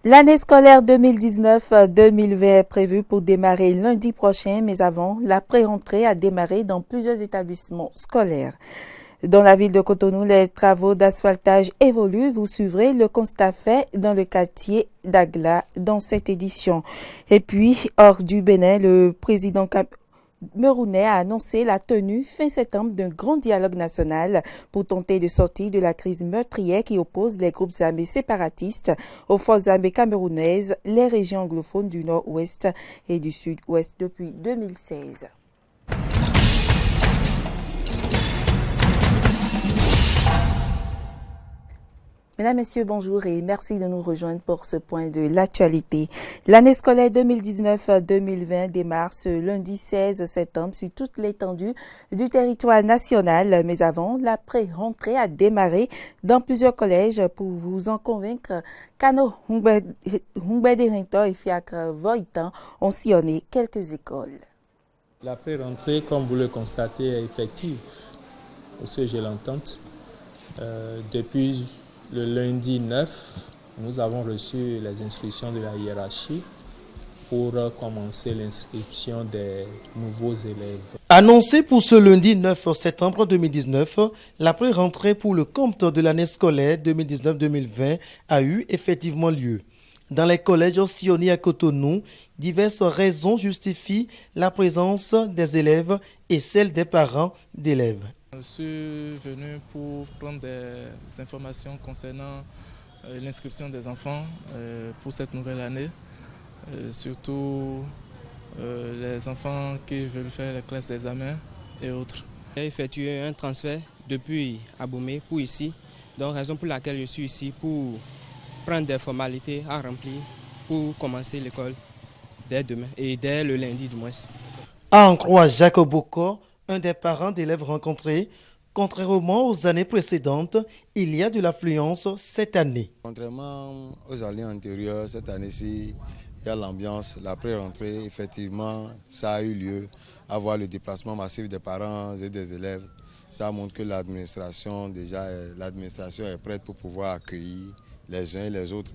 L'année scolaire 2019-2020 est prévue pour démarrer lundi prochain, mais avant, la pré-rentrée a démarré dans plusieurs établissements scolaires. Dans la ville de Cotonou, les travaux d'asphaltage évoluent. Vous suivrez le constat fait dans le quartier d'Agla dans cette édition. Et puis, hors du Bénin, le président camerounais a annoncé la tenue fin septembre d'un grand dialogue national pour tenter de sortir de la crise meurtrière qui oppose les groupes armés séparatistes aux forces armées camerounaises, les régions anglophones du nord-ouest et du sud-ouest depuis 2016. Mesdames, Messieurs, bonjour et merci de nous rejoindre pour ce point de l'actualité. L'année scolaire 2019-2020 démarre ce lundi 16 septembre sur toute l'étendue du territoire national. Mais avant, la pré-rentrée a démarré dans plusieurs collèges. Pour vous en convaincre, Kano Hungbederinto et Fiacre Voitan ont sillonné quelques écoles. La pré-rentrée, comme vous le constatez, est effective, ce que je l'entends. Depuis le lundi 9, nous avons reçu les instructions de la hiérarchie pour commencer l'inscription des nouveaux élèves. Annoncé pour ce lundi 9 septembre 2019, la pré-rentrée pour le compte de l'année scolaire 2019-2020 a eu effectivement lieu. Dans les collèges sillonnés à Cotonou, diverses raisons justifient la présence des élèves et celle des parents d'élèves. Je suis venu pour prendre des informations concernant l'inscription des enfants pour cette nouvelle année, surtout les enfants qui veulent faire les classes d'examen et autres. J'ai effectué un transfert depuis Aboumé pour ici, donc raison pour laquelle je suis ici pour prendre des formalités à remplir pour commencer l'école dès demain et dès le lundi du mois. À en croire Jacques Bocor, un des parents d'élèves rencontrés, contrairement aux années précédentes, il y a de l'affluence cette année. Contrairement aux années antérieures, cette année-ci, il y a l'ambiance, la pré-rentrée, effectivement, ça a eu lieu. Avoir le déplacement massif des parents et des élèves, ça montre que l'administration est prête pour pouvoir accueillir les uns et les autres.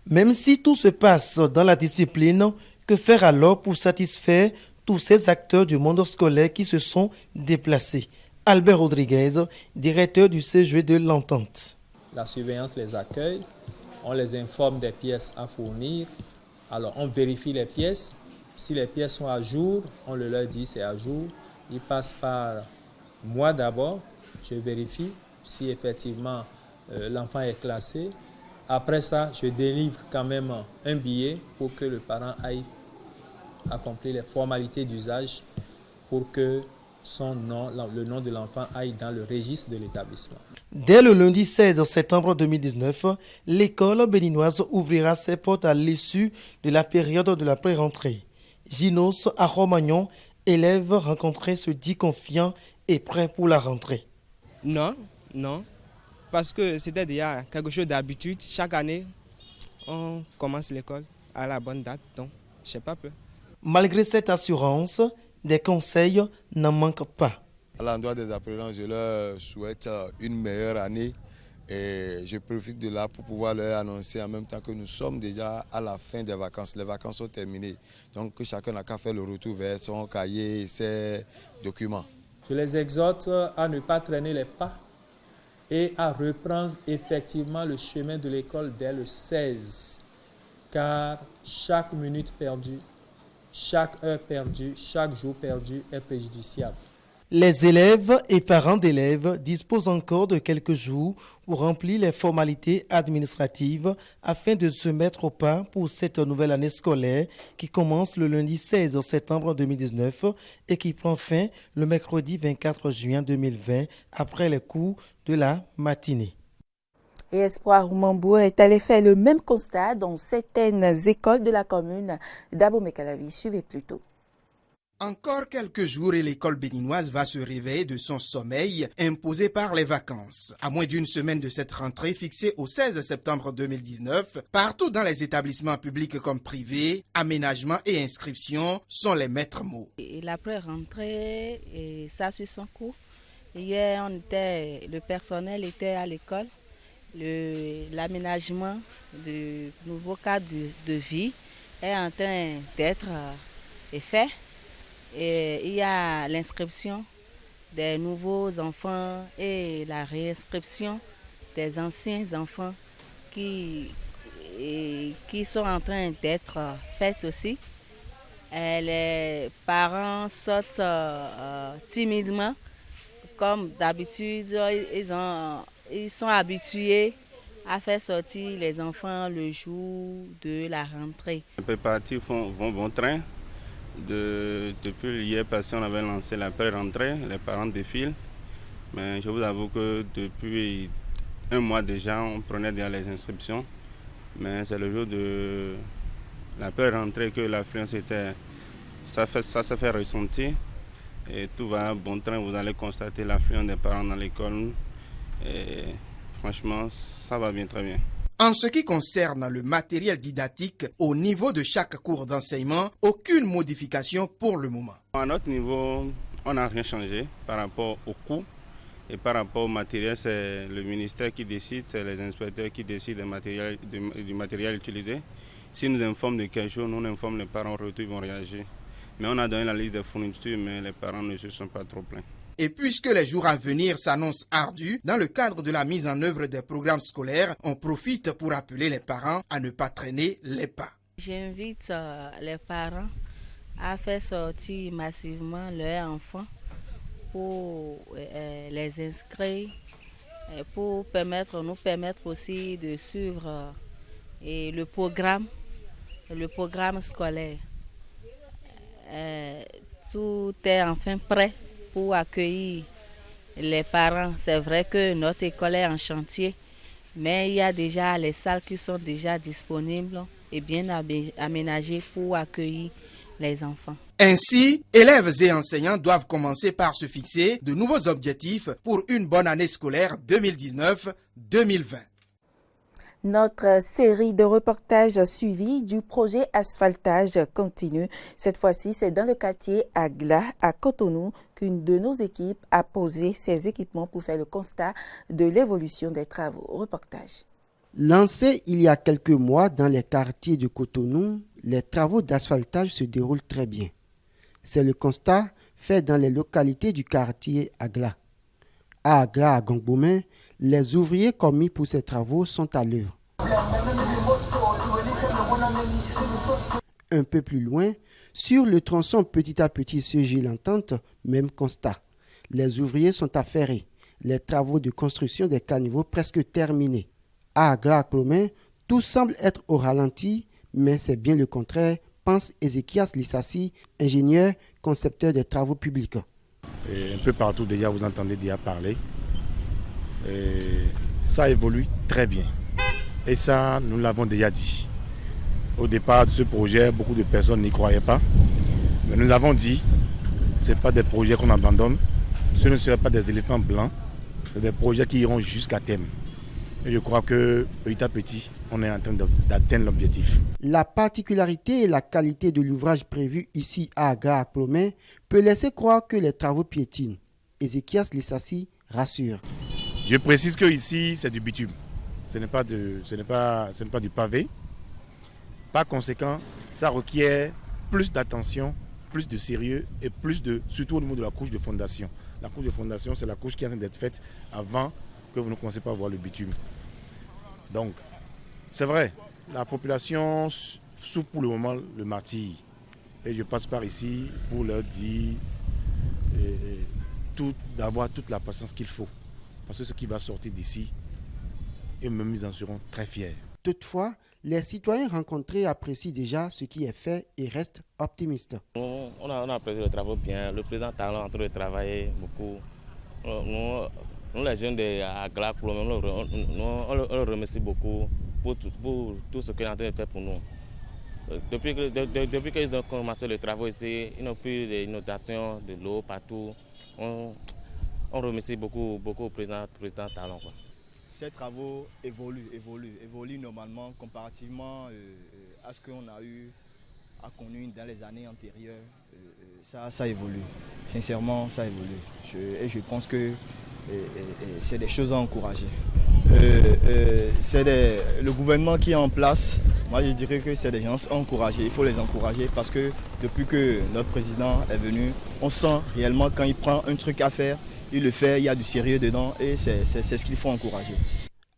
Même si tout se passe dans la discipline, que faire alors pour satisfaire tous ces acteurs du monde scolaire qui se sont déplacés? Albert Rodriguez, directeur du CGE de l'Entente. La surveillance les accueille, on les informe des pièces à fournir, alors on vérifie les pièces. Si les pièces sont à jour, on le leur dit c'est à jour. Ils passent par moi d'abord, je vérifie si effectivement l'enfant est classé. Après ça, je délivre quand même un billet pour que le parent aille accomplir les formalités d'usage pour que son nom, le nom de l'enfant aille dans le registre de l'établissement. Dès le lundi 16 septembre 2019, l'école béninoise ouvrira ses portes à l'issue de la période de la pré-rentrée. Ginos à Romagnon, élève rencontré, se dit confiant et prêt pour la rentrée. Non, parce que c'était déjà quelque chose d'habitude. Chaque année, on commence l'école à la bonne date, donc je n'ai pas peur. Malgré cette assurance, des conseils n'en manquent pas. À l'endroit des apprenants, je leur souhaite une meilleure année et je profite de là pour pouvoir leur annoncer en même temps que nous sommes déjà à la fin des vacances. Les vacances sont terminées, donc que chacun n'a qu'à faire le retour vers son cahier et ses documents. Je les exhorte à ne pas traîner les pas et à reprendre effectivement le chemin de l'école dès le 16, car chaque minute perdue, chaque heure perdue, chaque jour perdu est préjudiciable. Les élèves et parents d'élèves disposent encore de quelques jours pour remplir les formalités administratives afin de se mettre au pas pour cette nouvelle année scolaire qui commence le lundi 16 septembre 2019 et qui prend fin le mercredi 24 juin 2020 après les cours de la matinée. Et Espoir Oumambour est allé faire le même constat dans certaines écoles de la commune d'Abomey-Calavi. Suivez plutôt. Encore quelques jours et l'école béninoise va se réveiller de son sommeil imposé par les vacances. À moins d'une semaine de cette rentrée fixée au 16 septembre 2019, partout dans les établissements publics comme privés, aménagement et inscription sont les maîtres mots. L'après-rentrée, ça suit son cours. Hier, le personnel était à l'école l'aménagement du nouveau cadre de vie est en train d'être fait. Et il y a l'inscription des nouveaux enfants et la réinscription des anciens enfants qui sont en train d'être faites aussi. Les parents sortent timidement. Comme d'habitude, ils sont habitués à faire sortir les enfants le jour de la rentrée. Les préparatifs vont bon train. Depuis hier passé, on avait lancé la pré-rentrée, les parents défilent. Mais je vous avoue que depuis un mois déjà, on prenait déjà les inscriptions. Mais c'est le jour de la pré-rentrée que l'affluence était. Ça se fait ressentir. Et tout va bon train, vous allez constater l'affluence des parents dans l'école. Et franchement, ça va bien, très bien. En ce qui concerne le matériel didactique, au niveau de chaque cours d'enseignement, aucune modification pour le moment. À notre niveau, on n'a rien changé par rapport au coût et par rapport au matériel. C'est le ministère qui décide, c'est les inspecteurs qui décident du matériel utilisé. Si nous informent de quelque chose, nous informons les parents, en retour, ils vont réagir. Mais on a donné la liste des fournitures, mais les parents ne se sont pas trop plaints. Et puisque les jours à venir s'annoncent ardus, dans le cadre de la mise en œuvre des programmes scolaires, on profite pour appeler les parents à ne pas traîner les pas. J'invite les parents à faire sortir massivement leurs enfants pour les inscrire, pour nous permettre aussi de suivre le programme scolaire. Tout est enfin prêt pour accueillir les parents. C'est vrai que notre école est en chantier, mais il y a déjà les salles qui sont déjà disponibles et bien aménagées pour accueillir les enfants. Ainsi, élèves et enseignants doivent commencer par se fixer de nouveaux objectifs pour une bonne année scolaire 2019-2020. Notre série de reportages suivis du projet asphaltage continue. Cette fois-ci, c'est dans le quartier Agla, à Cotonou, qu'une de nos équipes a posé ses équipements pour faire le constat de l'évolution des travaux. Reportage. Lancés il y a quelques mois dans les quartiers de Cotonou, les travaux d'asphaltage se déroulent très bien. C'est le constat fait dans les localités du quartier Agla. À Agla, à Gongbomen, les ouvriers commis pour ces travaux sont à l'œuvre. Un peu plus loin, sur le tronçon petit à petit Sugy l'entente, même constat. Les ouvriers sont affairés. Les travaux de construction des caniveaux presque terminés. À Agla-Clomain, tout semble être au ralenti, mais c'est bien le contraire, pense Ézéchias Lissassi, ingénieur, concepteur des travaux publics. Et un peu partout déjà, vous entendez déjà parler. Et ça évolue très bien. Et ça, nous l'avons déjà dit. Au départ de ce projet, beaucoup de personnes n'y croyaient pas. Mais nous avons dit, ce n'est pas des projets qu'on abandonne. Ce ne seraient pas des éléphants blancs. C'est des projets qui iront jusqu'à terme. Et je crois que petit à petit, on est en train d'atteindre l'objectif. La particularité et la qualité de l'ouvrage prévu ici à Agla-Clomain peut laisser croire que les travaux piétinent. Ézéchias Lissassi rassure. Je précise que ici, c'est du bitume. Ce n'est pas du pavé. Par conséquent, ça requiert plus d'attention, plus de sérieux et surtout au niveau de la couche de fondation. La couche de fondation, c'est la couche qui est en train d'être faite avant que vous ne commencez pas à voir le bitume. Donc, c'est vrai, la population souffre pour le moment le martyre. Et je passe par ici pour leur dire d'avoir toute la patience qu'il faut. Parce que ce qui va sortir d'ici, eux-mêmes, ils en seront très fiers. Toutefois, les citoyens rencontrés apprécient déjà ce qui est fait et restent optimistes. On a apprécié le travail bien. Le président Talon est en train de travailler beaucoup. Nous les jeunes de Agla, on le remercie beaucoup pour tout ce qu'il est en train de faire pour nous. Depuis qu'ils ont commencé le travail ici, ils n'ont plus d'inondations, de l'eau partout. On remercie beaucoup le président Talon. Ces travaux évoluent normalement comparativement à ce qu'on a connu dans les années antérieures. Ça évolue. Sincèrement, ça évolue. Et je pense que c'est des choses à encourager. c'est le gouvernement qui est en place. Moi, je dirais que c'est des gens encouragés. Il faut les encourager parce que depuis que notre président est venu, on sent réellement quand il prend un truc à faire, il le fait, il y a du sérieux dedans et c'est ce qu'il faut encourager.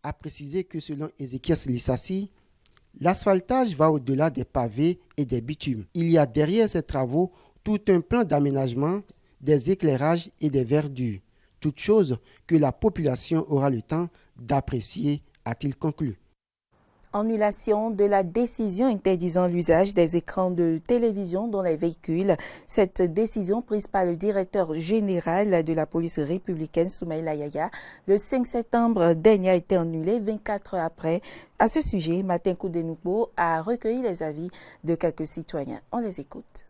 A préciser que selon Ézéchias Lissassi, l'asphaltage va au-delà des pavés et des bitumes. Il y a derrière ces travaux tout un plan d'aménagement, des éclairages et des verdures. Toutes choses que la population aura le temps d'apprécier, a-t-il conclu. Annulation de la décision interdisant l'usage des écrans de télévision dans les véhicules. Cette décision prise par le directeur général de la police républicaine, Soumaïla Yaya, le 5 septembre dernier a été annulée 24 heures après. À ce sujet, Martin Koudenoupo a recueilli les avis de quelques citoyens. On les écoute.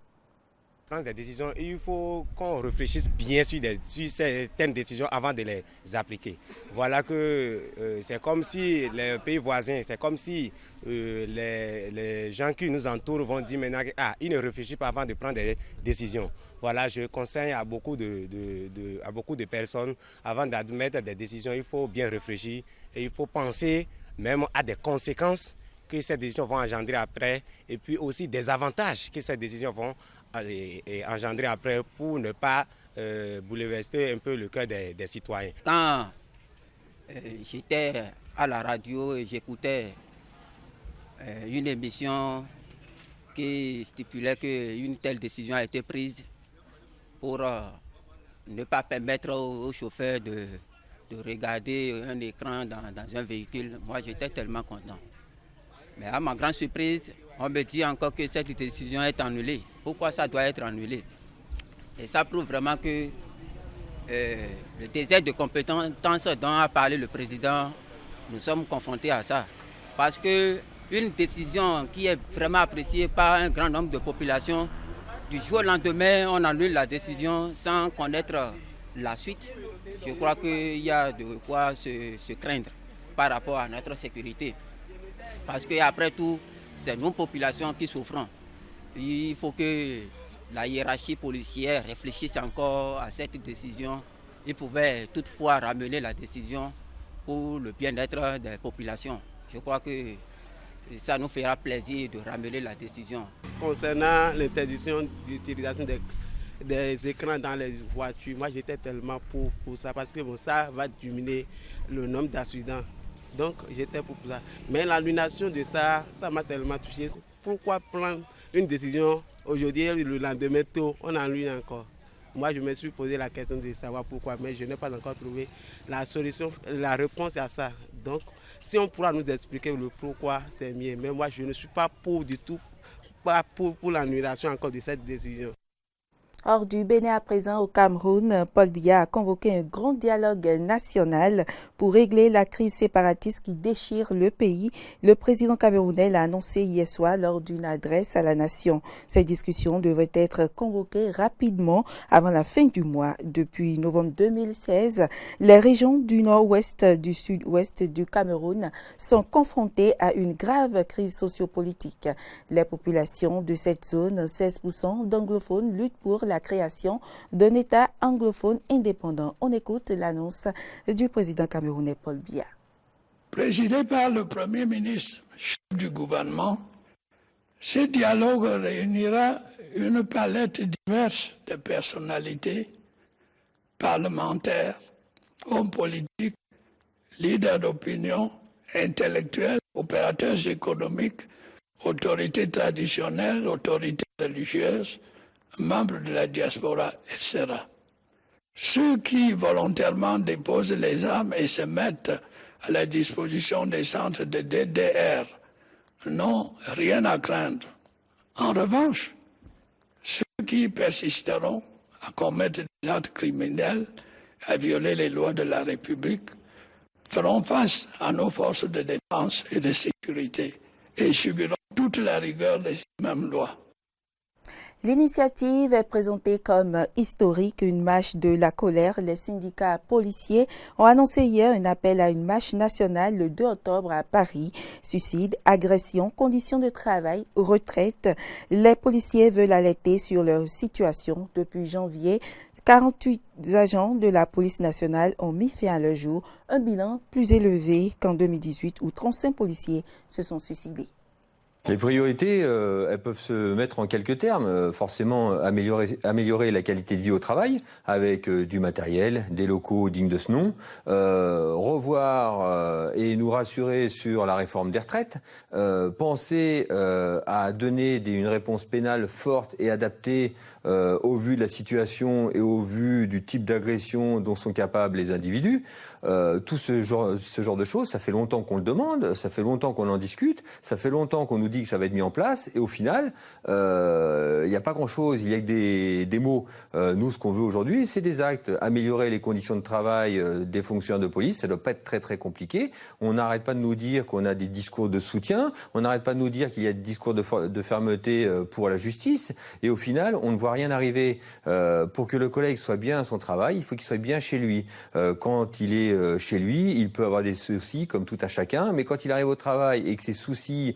Prendre des décisions, il faut qu'on réfléchisse bien sur certaines décisions avant de les appliquer. Voilà que c'est comme si les pays voisins, c'est comme si les gens qui nous entourent vont dire maintenant qu'ils ne réfléchissent pas avant de prendre des décisions. Voilà, je conseille à beaucoup de personnes, avant d'admettre des décisions, il faut bien réfléchir et il faut penser même à des conséquences que ces décisions vont engendrer après et puis aussi des avantages que ces décisions vont engendrer après pour ne pas bouleverser un peu le cœur des citoyens. Quand j'étais à la radio et j'écoutais une émission qui stipulait qu'une telle décision a été prise pour ne pas permettre aux chauffeurs de regarder un écran dans un véhicule, moi j'étais tellement content. Mais à ma grande surprise, on me dit encore que cette décision est annulée. Pourquoi ça doit être annulé? Et ça prouve vraiment que le désert de compétence dont a parlé le président, nous sommes confrontés à ça. Parce qu'une décision qui est vraiment appréciée par un grand nombre de populations, du jour au lendemain, on annule la décision sans connaître la suite. Je crois qu'il y a de quoi se craindre par rapport à notre sécurité. Parce qu'après tout, c'est nous, populations, qui souffrons. Il faut que la hiérarchie policière réfléchisse encore à cette décision. Ils pouvaient toutefois ramener la décision pour le bien-être des populations. Je crois que ça nous fera plaisir de ramener la décision. Concernant l'interdiction d'utilisation des écrans dans les voitures, moi j'étais tellement pour ça parce que ça va diminuer le nombre d'accidents. Donc j'étais pour ça. Mais l'annulation de ça m'a tellement touché. Pourquoi prendre une décision aujourd'hui et le lendemain tôt, on annule encore? Moi je me suis posé la question de savoir pourquoi, mais je n'ai pas encore trouvé la solution, la réponse à ça. Donc si on pourra nous expliquer le pourquoi, c'est mieux. Mais moi je ne suis pas pour du tout, pas pour l'annulation encore de cette décision. Hors du Bénin à présent, au Cameroun, Paul Biya a convoqué un grand dialogue national pour régler la crise séparatiste qui déchire le pays. Le président camerounais l'a annoncé hier soir lors d'une adresse à la nation. Ces discussions devraient être convoquées rapidement avant la fin du mois. Depuis novembre 2016, les régions du nord-ouest, du sud-ouest du Cameroun sont confrontées à une grave crise sociopolitique. Les populations de cette zone, 16% d'anglophones, luttent pour la création d'un État anglophone indépendant. On écoute l'annonce du président camerounais Paul Biya. Présidé par le Premier ministre, chef du gouvernement, ce dialogue réunira une palette diverse de personnalités, parlementaires, hommes politiques, leaders d'opinion, intellectuels, opérateurs économiques, autorités traditionnelles, autorités religieuses, membres de la diaspora, etc. Ceux qui volontairement déposent les armes et se mettent à la disposition des centres de DDR n'ont rien à craindre. En revanche, ceux qui persisteront à commettre des actes criminels, à violer les lois de la République, feront face à nos forces de défense et de sécurité et subiront toute la rigueur des mêmes lois. L'initiative est présentée comme historique, une marche de la colère. Les syndicats policiers ont annoncé hier un appel à une marche nationale le 2 octobre à Paris. Suicide, agression, conditions de travail, retraite. Les policiers veulent alerter sur leur situation depuis janvier. 48 agents de la police nationale ont mis fin à leur jour, un bilan plus élevé qu'en 2018 où 35 policiers se sont suicidés. Les priorités, elles peuvent se mettre en quelques termes. Forcément, améliorer la qualité de vie au travail avec du matériel, des locaux dignes de ce nom. Revoir et nous rassurer sur la réforme des retraites. Penser à donner une réponse pénale forte et adaptée au vu de la situation et au vu du type d'agression dont sont capables les individus. Tout ce genre de choses, ça fait longtemps qu'on le demande, ça fait longtemps qu'on en discute, ça fait longtemps qu'on nous dit que ça va être mis en place, et au final, il n'y a pas grand-chose, il n'y a que des mots. Nous, ce qu'on veut aujourd'hui, c'est des actes. Améliorer les conditions de travail des fonctionnaires de police, ça ne doit pas être très très compliqué. On n'arrête pas de nous dire qu'on a des discours de soutien, on n'arrête pas de nous dire qu'il y a des discours de fermeté pour la justice, et au final, on ne voit rien arriver. Pour que le collègue soit bien à son travail, il faut qu'il soit bien chez lui. Quand il est chez lui, il peut avoir des soucis comme tout à chacun, mais quand il arrive au travail et que ces soucis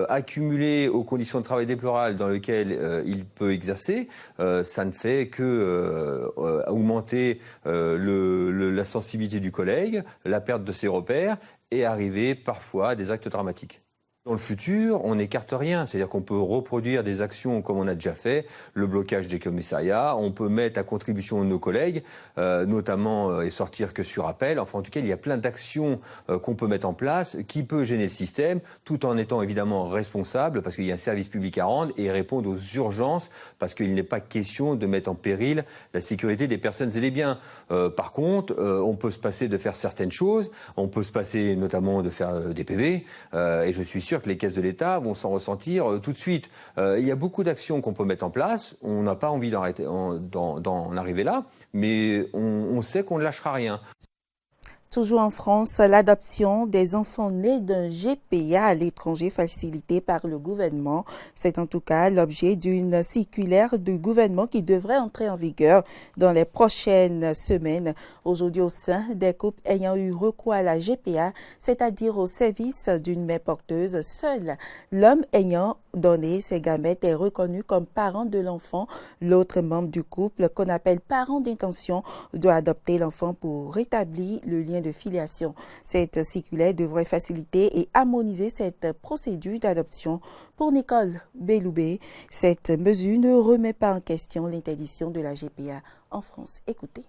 accumulés aux conditions de travail déplorables dans lesquelles il peut exercer, ça ne fait que augmenter la sensibilité du collègue, la perte de ses repères et arriver parfois à des actes dramatiques. Dans le futur, on n'écarte rien, c'est-à-dire qu'on peut reproduire des actions comme on a déjà fait, le blocage des commissariats, on peut mettre à contribution nos collègues, notamment et sortir que sur appel. Enfin, en tout cas, il y a plein d'actions qu'on peut mettre en place qui peut gêner le système, tout en étant évidemment responsable, parce qu'il y a un service public à rendre et répondre aux urgences, parce qu'il n'est pas question de mettre en péril la sécurité des personnes et des biens. Par contre, on peut se passer de faire certaines choses, on peut se passer notamment de faire des PV, et je suis sûr que les caisses de l'État vont s'en ressentir tout de suite. Il y a beaucoup d'actions qu'on peut mettre en place. On n'a pas envie d'en arriver là, mais on sait qu'on ne lâchera rien. Toujours en France, l'adoption des enfants nés d'un GPA à l'étranger facilitée par le gouvernement. C'est en tout cas l'objet d'une circulaire du gouvernement qui devrait entrer en vigueur dans les prochaines semaines. Aujourd'hui, au sein des couples ayant eu recours à la GPA, c'est-à-dire au service d'une mère porteuse, seul l'homme ayant donné ses gamètes est reconnu comme parent de l'enfant. L'autre membre du couple, qu'on appelle parent d'intention, doit adopter l'enfant pour rétablir le lien de filiation. Cette circulaire devrait faciliter et harmoniser cette procédure d'adoption. Pour Nicole Belloubet, cette mesure ne remet pas en question l'interdiction de la GPA en France. Écoutez.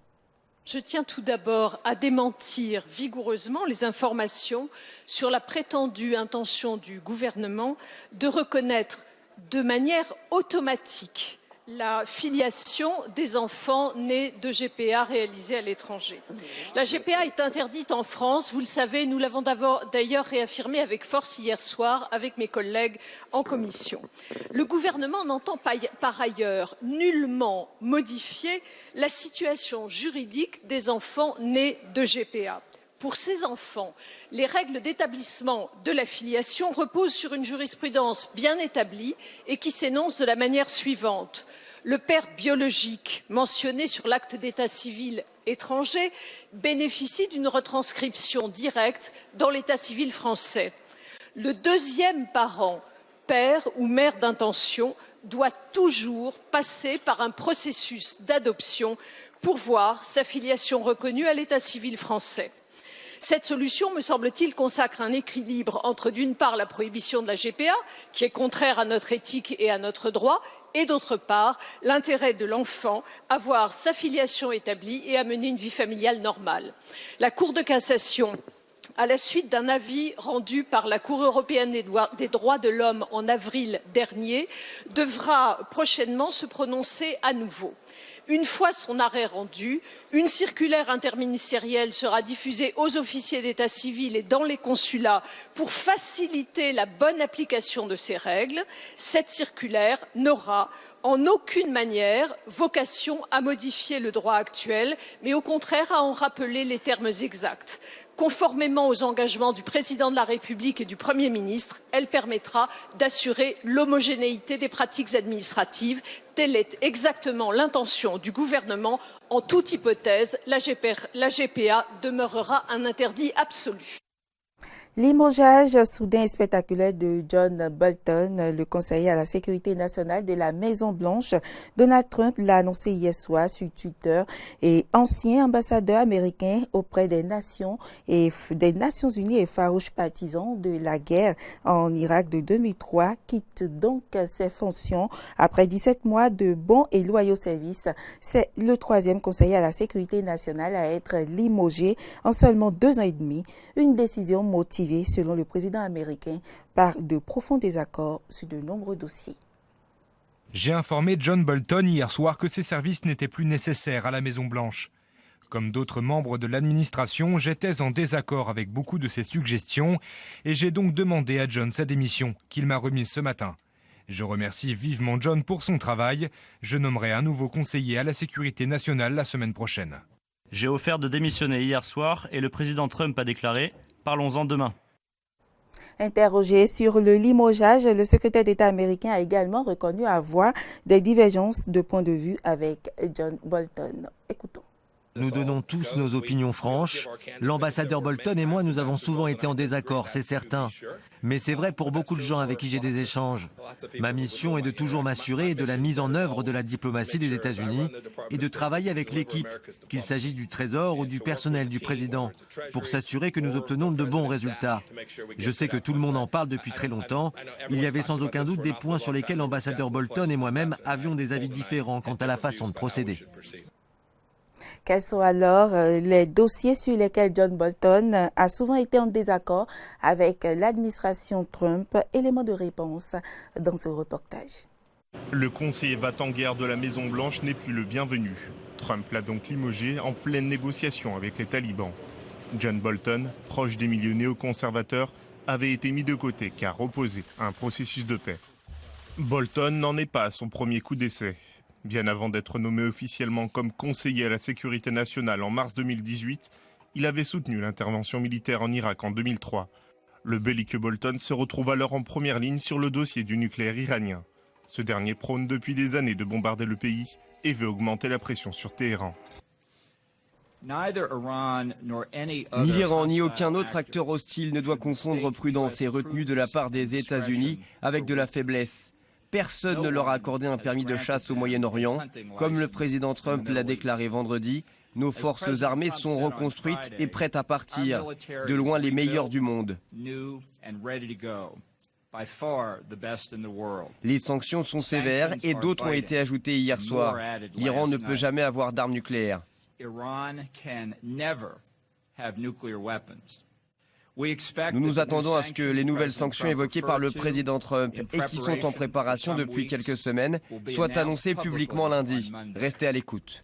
Je tiens tout d'abord à démentir vigoureusement les informations sur la prétendue intention du gouvernement de reconnaître de manière automatique la filiation des enfants nés de GPA réalisés à l'étranger. La GPA est interdite en France, vous le savez, nous l'avons d'ailleurs réaffirmé avec force hier soir avec mes collègues en commission. Le gouvernement n'entend par ailleurs nullement modifier la situation juridique des enfants nés de GPA. Pour ces enfants, les règles d'établissement de la filiation reposent sur une jurisprudence bien établie et qui s'énonce de la manière suivante. Le père biologique mentionné sur l'acte d'état civil étranger bénéficie d'une retranscription directe dans l'état civil français. Le deuxième parent, père ou mère d'intention, doit toujours passer par un processus d'adoption pour voir sa filiation reconnue à l'état civil français. Cette solution, me semble-t-il, consacre un équilibre entre, d'une part, la prohibition de la GPA, qui est contraire à notre éthique et à notre droit, et d'autre part, l'intérêt de l'enfant à voir sa filiation établie et à mener une vie familiale normale. La Cour de cassation, à la suite d'un avis rendu par la Cour européenne des droits de l'homme en avril dernier, devra prochainement se prononcer à nouveau. Une fois son arrêt rendu, une circulaire interministérielle sera diffusée aux officiers d'état civil et dans les consulats pour faciliter la bonne application de ces règles. Cette circulaire n'aura en aucune manière vocation à modifier le droit actuel, mais au contraire à en rappeler les termes exacts. Conformément aux engagements du président de la République et du Premier ministre, elle permettra d'assurer l'homogénéité des pratiques administratives. Telle est exactement l'intention du gouvernement. En toute hypothèse, la GPA demeurera un interdit absolu. Limogeage soudain et spectaculaire de John Bolton, le conseiller à la sécurité nationale de la Maison-Blanche. Donald Trump l'a annoncé hier soir sur Twitter et ancien ambassadeur américain auprès des Nations Unies et farouche partisan de la guerre en Irak de 2003 quitte donc ses fonctions après 17 mois de bons et loyaux services. C'est le troisième conseiller à la sécurité nationale à être limogé en seulement 2 ans et demi. Une décision motivée selon le président américain, par de profonds désaccords sur de nombreux dossiers. J'ai informé John Bolton hier soir que ses services n'étaient plus nécessaires à la Maison-Blanche. Comme d'autres membres de l'administration, j'étais en désaccord avec beaucoup de ses suggestions et j'ai donc demandé à John sa démission, qu'il m'a remise ce matin. Je remercie vivement John pour son travail. Je nommerai un nouveau conseiller à la sécurité nationale la semaine prochaine. J'ai offert de démissionner hier soir et le président Trump a déclaré « Parlons-en demain ». Interrogé sur le limogeage, le secrétaire d'État américain a également reconnu avoir des divergences de point de vue avec John Bolton. Écoutons. Nous donnons tous nos opinions franches. L'ambassadeur Bolton et moi, nous avons souvent été en désaccord, c'est certain. Mais c'est vrai pour beaucoup de gens avec qui j'ai des échanges. Ma mission est de toujours m'assurer de la mise en œuvre de la diplomatie des États-Unis et de travailler avec l'équipe, qu'il s'agisse du Trésor ou du personnel du président, pour s'assurer que nous obtenons de bons résultats. Je sais que tout le monde en parle depuis très longtemps. Il y avait sans aucun doute des points sur lesquels l'ambassadeur Bolton et moi-même avions des avis différents quant à la façon de procéder. Quels sont alors les dossiers sur lesquels John Bolton a souvent été en désaccord avec l'administration Trump? Élément de réponse dans ce reportage. Le conseiller va-t-en-guerre de la Maison-Blanche n'est plus le bienvenu. Trump l'a donc limogé en pleine négociation avec les talibans. John Bolton, proche des milieux néoconservateurs, avait été mis de côté car opposé à un processus de paix. Bolton n'en est pas à son premier coup d'essai. Bien avant d'être nommé officiellement comme conseiller à la sécurité nationale en mars 2018, il avait soutenu l'intervention militaire en Irak en 2003. Le belliqueux Bolton se retrouve alors en première ligne sur le dossier du nucléaire iranien. Ce dernier prône depuis des années de bombarder le pays et veut augmenter la pression sur Téhéran. Ni l'Iran ni aucun autre acteur hostile ne doit confondre prudence et retenue de la part des États-Unis avec de la faiblesse. Personne ne leur a accordé un permis de chasse au Moyen-Orient. Comme le président Trump l'a déclaré vendredi, nos forces armées sont reconstruites et prêtes à partir, de loin les meilleures du monde. Les sanctions sont sévères et d'autres ont été ajoutées hier soir. L'Iran ne peut jamais avoir d'armes nucléaires. Nous nous attendons à ce que les nouvelles sanctions évoquées par le président Trump et qui sont en préparation depuis quelques semaines soient annoncées publiquement lundi. Restez à l'écoute.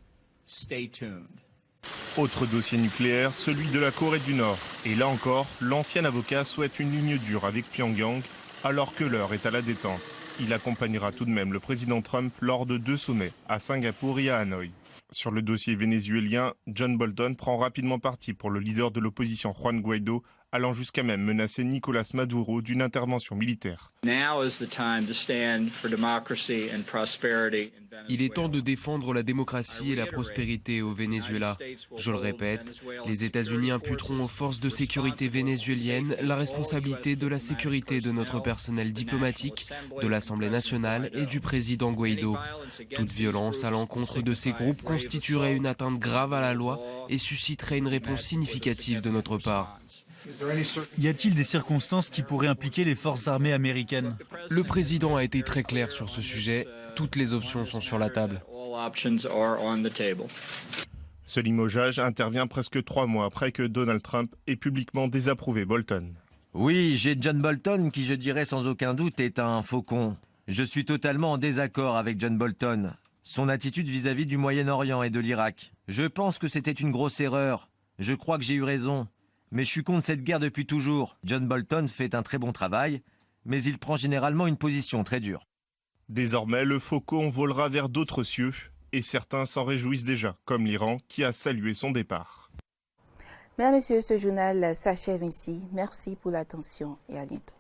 Autre dossier nucléaire, celui de la Corée du Nord. Et là encore, l'ancien avocat souhaite une ligne dure avec Pyongyang alors que l'heure est à la détente. Il accompagnera tout de même le président Trump lors de 2 sommets, à Singapour et à Hanoï. Sur le dossier vénézuélien, John Bolton prend rapidement parti pour le leader de l'opposition Juan Guaidó, allant jusqu'à même menacer Nicolas Maduro d'une intervention militaire. Il est temps de défendre la démocratie et la prospérité au Venezuela. Je le répète, les États-Unis imputeront aux forces de sécurité vénézuéliennes la responsabilité de la sécurité de notre personnel diplomatique, de l'Assemblée nationale et du président Guaidó. Toute violence à l'encontre de ces groupes constituerait une atteinte grave à la loi et susciterait une réponse significative de notre part. Y a-t-il des circonstances qui pourraient impliquer les forces armées américaines? Le président a été très clair sur ce sujet. Toutes les options sont sur la table. Ce limogeage intervient presque 3 mois après que Donald Trump ait publiquement désapprouvé Bolton. Oui, j'ai John Bolton qui, je dirais sans aucun doute, est un faucon. Je suis totalement en désaccord avec John Bolton. Son attitude vis-à-vis du Moyen-Orient et de l'Irak. Je pense que c'était une grosse erreur. Je crois que j'ai eu raison. Mais je suis contre cette guerre depuis toujours. John Bolton fait un très bon travail, mais il prend généralement une position très dure. Désormais, le faucon volera vers d'autres cieux, et certains s'en réjouissent déjà, comme l'Iran qui a salué son départ. Mesdames et messieurs, ce journal s'achève ainsi. Merci pour l'attention et à bientôt.